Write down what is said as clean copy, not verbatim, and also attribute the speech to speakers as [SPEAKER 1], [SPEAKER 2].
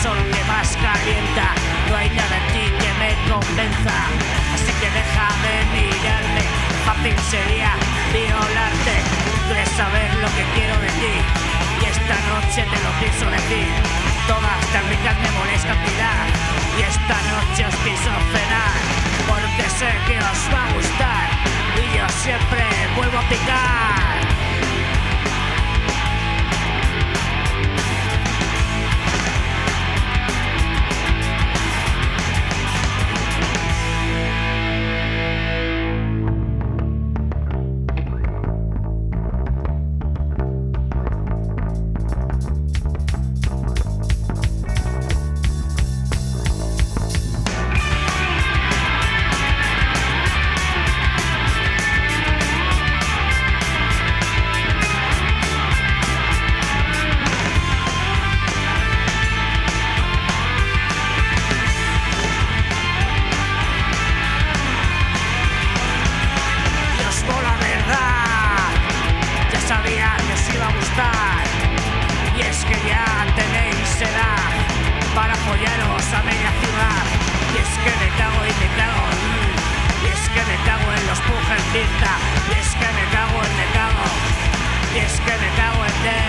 [SPEAKER 1] sol que más calienta. No hay nada en ti que me convenza, así que deja de mirarme. Fácil sería violarte. Quieres saber lo que quiero de ti y esta noche te lo pienso decir. Todas tan ricas memorias cantidad y esta noche os pienso cenar, porque sé que os va a gustar y yo siempre vuelvo a picar. Sabía que os iba a gustar y es que ya tenéis edad para apoyaros a media ciudad. Y es que me cago y me cago y es que me cago en los pujes cinta y es que me cago y es que me cago en